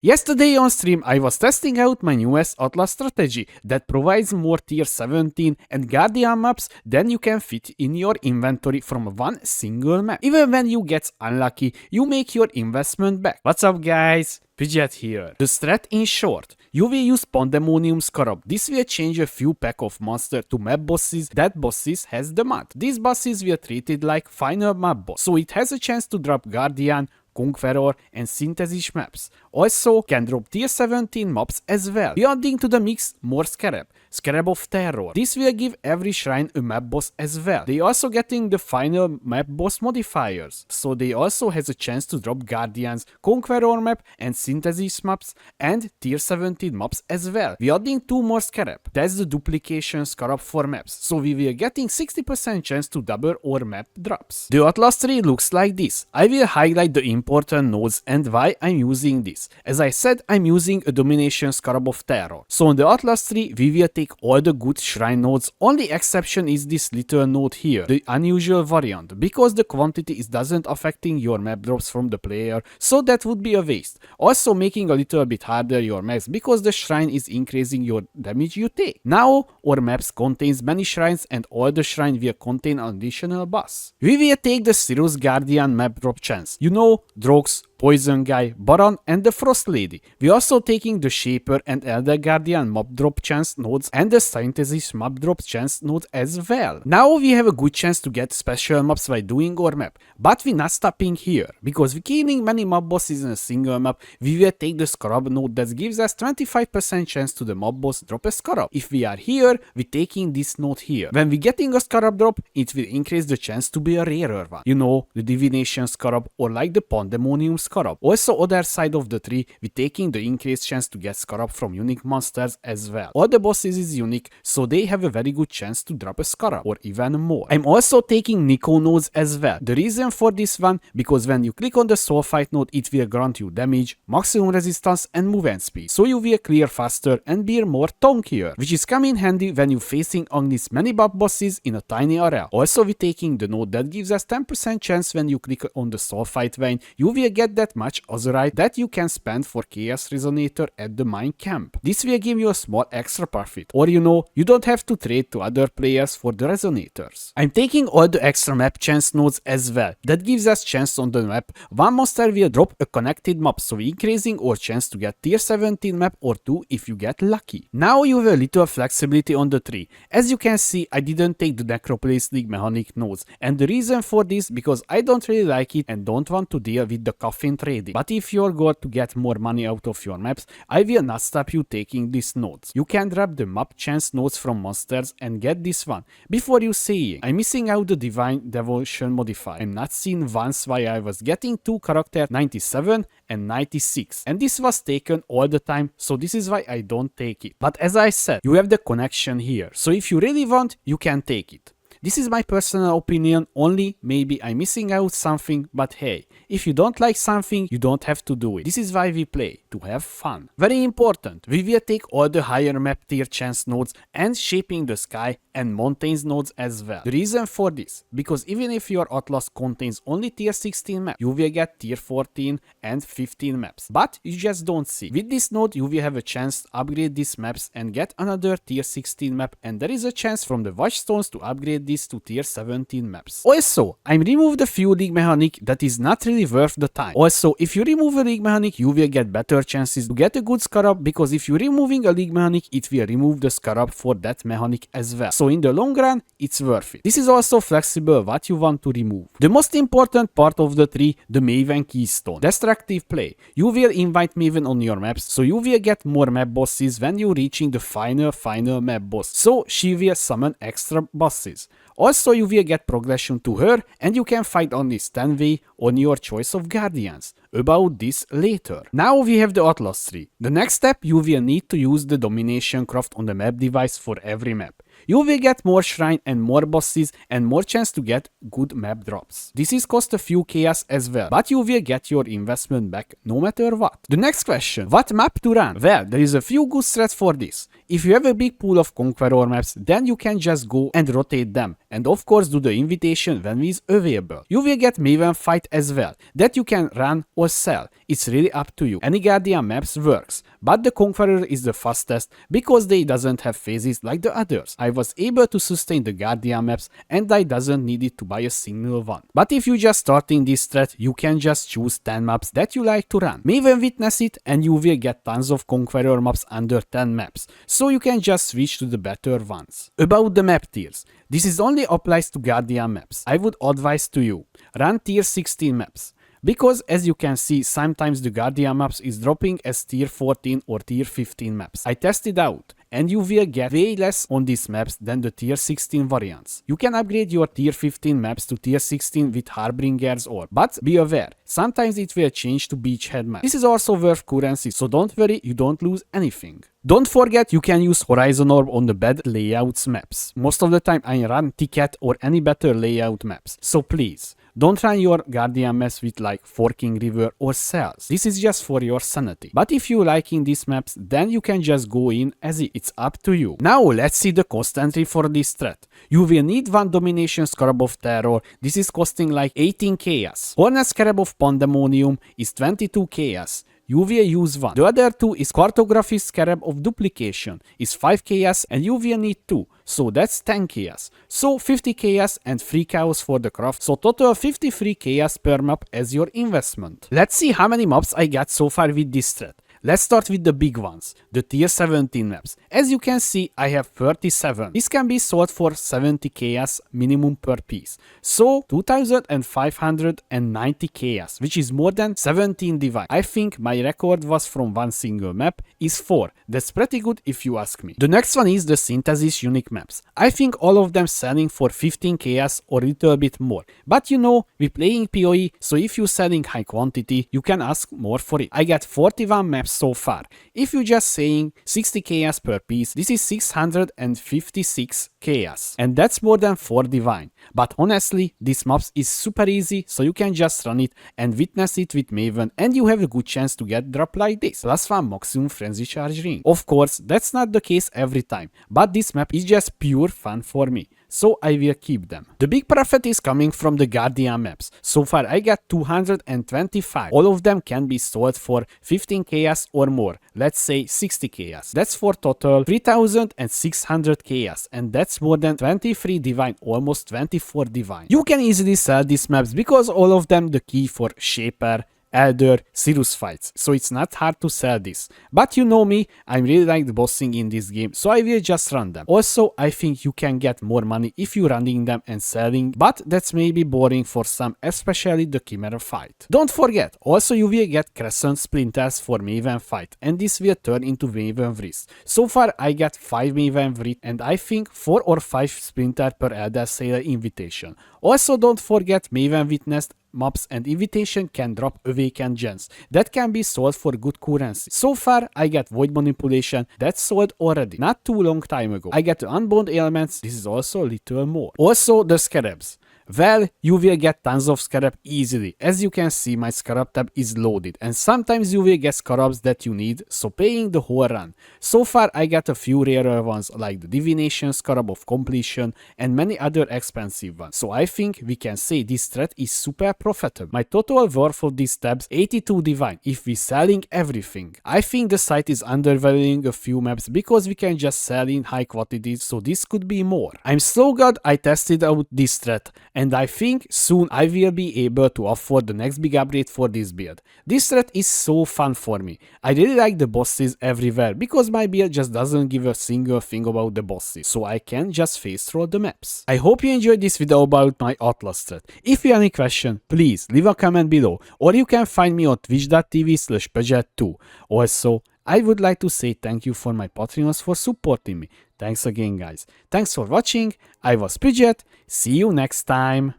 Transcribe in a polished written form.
Yesterday on stream, I was testing out my newest Atlas strategy that provides more tier 17 and Guardian maps than you can fit in your inventory from one single map. Even when you get unlucky, you make your investment back. What's up guys? Pidget here. The strat in short. You will use Pandemonium Scarab. This will change a few pack of monsters to map bosses that bosses has the mod. These bosses will treated like final map boss, so it has a chance to drop Guardian, Conqueror and Synthesis maps. Also can drop tier 17 mobs as well. We are adding to the mix more Scarab, Scarab of Terror. This will give every shrine a map boss as well. They also getting the final map boss modifiers, so they also has a chance to drop Guardians, Conqueror map and Synthesis maps and tier 17 mobs as well. We are adding 2 more Scarab. That's the duplication Scarab for maps, so we will getting 60% chance to double our map drops. The Atlas tree looks like this. I will highlight the important nodes and why I'm using this. As I said, I'm using a domination Scarab of Terror. So on the Atlas tree, we will take all the good shrine nodes. Only exception is this little node here, the unusual variant, because the quantity is doesn't affecting your map drops from the player, so that would be a waste. Also making a little bit harder your maps because the shrine is increasing your damage you take. Now our maps contains many shrines and all the shrine will contain an additional boss. We will take the Sirius Guardian map drop chance. You know, Drogs, Poison Guy, Baron and the Frost Lady. We also taking the Shaper and Elder Guardian mob drop chance nodes and the Synthesis mob drop chance node as well. Now we have a good chance to get special mobs by doing our map, but we're not stopping here, because we're killing many mob bosses in a single map. We will take the Scarab node that gives us 25% chance to the mob boss drop a Scarab. If we are here, we're taking this node here. When we're getting a Scarab drop, it will increase the chance to be a rarer one. You know, the Divination Scarab or like the Pandemonium Scarab. Also other side of the tree, we're taking the increased chance to get Scarab from unique monsters as well. All the bosses is unique, so they have a very good chance to drop a Scarab or even more. I'm also taking Nico nodes as well. The reason for this one, because when you click on the Soul Fight node, it will grant you damage, maximum resistance and movement speed, so you will clear faster and be more tankier, which is coming handy when you're facing on these many buff bosses in a tiny area. Also we're taking the node that gives us 10% chance when you click on the Soul Fight vein, you will get that much azurite that you can spend for Chaos Resonator at the mine camp. This will give you a small extra profit, or you know, you don't have to trade to other players for the resonators. I'm taking all the extra map chance nodes as well. That gives us chance on the map. One monster will drop a connected map, so increasing our chance to get tier 17 map or 2 if you get lucky. Now you have a little flexibility on the tree. As you can see, I didn't take the Necropolis League mechanic nodes, and the reason for this, because I don't really like it and don't want to deal with the coffin trading. But if you're going to get more money out of your maps, I will not stop you taking these nodes. You can drop the map chance nodes from monsters and get this one. Before you say, I'm missing out the Divine Devotion modifier. I'm not seeing once why I was getting 2 characters 97 and 96. And this was taken all the time, so this is why I don't take it. But as I said, you have the connection here. So if you really want, you can take it. This is my personal opinion only, maybe I'm missing out something, but hey, if you don't like something, you don't have to do it. This is why we play, to have fun. Very important, we will take all the higher map tier chance nodes and Shaping the Sky and Mountains nodes as well. The reason for this, because even if your Atlas contains only tier 16 maps, you will get tier 14 and 15 maps, but you just don't see. With this node, you will have a chance to upgrade these maps and get another tier 16 map, and there is a chance from the Watchstones to upgrade this to tier 17 maps. Also, I removed a few league mechanic that is not really worth the time. Also, if you remove a league mechanic, you will get better chances to get a good Scarab, because if you're removing a league mechanic, it will remove the Scarab for that mechanic as well. So in the long run, it's worth it. This is also flexible what you want to remove. The most important part of the tree, the Maven Keystone. Destructive play. You will invite Maven on your maps, so you will get more map bosses when you're reaching the final map boss. So she will summon extra bosses. Also, you will get progression to her, and you can fight on this 10-way on your choice of guardians. About this later. Now we have the Atlas tree. The next step, you will need to use the domination craft on the map device for every map. You will get more shrine and more bosses and more chance to get good map drops. This is cost a few chaos as well, but you will get your investment back no matter what. The next question, what map to run? Well, there is a few good strats for this. If you have a big pool of Conqueror maps, then you can just go and rotate them, and of course do the invitation when it is available. You will get Maven Fight as well, that you can run or sell. It's really up to you. Any Guardian maps works, but the Conqueror is the fastest because they doesn't have phases like the others. I was able to sustain the Guardian maps and I doesn't need it to buy a single one. But if you just starting this strat, you can just choose 10 maps that you like to run. Maven witness it and you will get tons of Conqueror maps under 10 maps, so you can just switch to the better ones. About the map tiers, this is only applies to Guardian maps. I would advise to you, run tier 16 maps. Because as you can see, sometimes the Guardian maps is dropping as tier 14 or tier 15 maps. I tested out and you will get way less on these maps than the tier 16 variants. You can upgrade your tier 15 maps to tier 16 with Harbinger's Orb, but be aware, sometimes it will change to Beachhead map. This is also worth currency, so don't worry, you don't lose anything. Don't forget you can use Horizon Orb on the bad layouts maps. Most of the time I run Ticket or any better layout maps, so please, don't run your Guardian maps with like Forking River or Cells. This is just for your sanity. But if you liking these maps, then you can just go in as it's up to you. Now let's see the cost entry for this strat. You will need one Domination Scarab of Terror. This is costing like 18 chaos. Hornet Scarab of Pandemonium is 22 chaos. You will use one. The other two is Cartography Scarab of Duplication, is 5 chaos and you will need 2, so that's 10 chaos. So 50 chaos and 3 chaos for the craft, so total 53 chaos per map as your investment. Let's see how many maps I got so far with this strat. Let's start with the big ones, the tier 17 maps. As you can see, I have 37. This can be sold for 70 chaos minimum per piece. So 2590 chaos, which is more than 17 divine. I think my record was from one single map is 4. That's pretty good if you ask me. The next one is the Synthesis unique maps. I think all of them selling for 15 chaos or a little bit more. But you know, we're playing POE, so if you're selling high quantity, you can ask more for it. I got 41 maps so far. If you're just saying 60 chaos per piece, this is 656 chaos, and that's more than 4 divine. But honestly, this maps is super easy, so you can just run it and witness it with Maven and you have a good chance to get drop like this, plus 1 maximum frenzy charge ring. Of course, that's not the case every time, but this map is just pure fun for me, so I will keep them. The big profit is coming from the Guardian maps. So far I got 225. All of them can be sold for 15 chaos or more, let's say 60 chaos. That's for total 3600 chaos, and that's more than 23 divine, almost 24 divine. You can easily sell these maps because all of them the key for Shaper, Elder, Sirus fights, so it's not hard to sell this. But you know me, I really like the bossing in this game, so I will just run them. Also, I think you can get more money if you're running them and selling, but that's maybe boring for some, especially the Chimera fight. Don't forget, also you will get Crescent Splinters for Maven fight, and this will turn into Maven Wrist. So far I got 5 Maven Wrist and I think 4 or 5 Splinter per Elder Sailor invitation. Also don't forget Maven Witnessed maps and invitation can drop awakened gems that can be sold for good currency. So far I got Void Manipulation that's sold already, not too long time ago. I got the Unbound Elements, this is also a little more. Also the Scarabs. Well, you will get tons of Scarab easily. As you can see, my Scarab tab is loaded, and sometimes you will get Scarabs that you need, so paying the whole run. So far I got a few rarer ones like the Divination Scarab of Completion and many other expensive ones, so I think we can say this strat is super profitable. My total worth of these tabs 82 divine if we selling everything. I think the site is undervaluing a few maps because we can just sell in high quantities, so this could be more. I'm so glad I tested out this strat, and I think soon I will be able to afford the next big upgrade for this build. This threat is so fun for me. I really like the bosses everywhere because my build just doesn't give a single thing about the bosses, so I can just face through the maps. I hope you enjoyed this video about my Atlas threat. If you have any question, please leave a comment below, or you can find me on twitch.tv/Peugeot2. Also, I would like to say thank you for my Patreons for supporting me. Thanks again guys. Thanks for watching. I was Peugeot. See you next time.